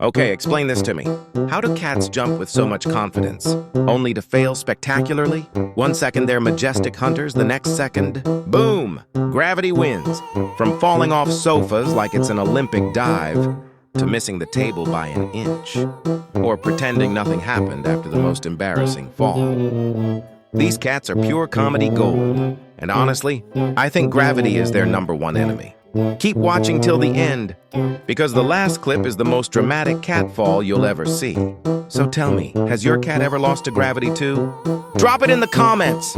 Okay, explain this to me. How do cats jump with so much confidence, only to fail spectacularly? 1 second they're majestic hunters, the next second, boom! Gravity wins. From falling off sofas like it's an Olympic dive, to missing the table by an inch. Or pretending nothing happened after the most embarrassing fall. These cats are pure comedy gold. And honestly, I think gravity is their #1 enemy. Keep watching till the end, because the last clip is the most dramatic cat fall you'll ever see. So tell me, has your cat ever lost to gravity too? Drop it in the comments!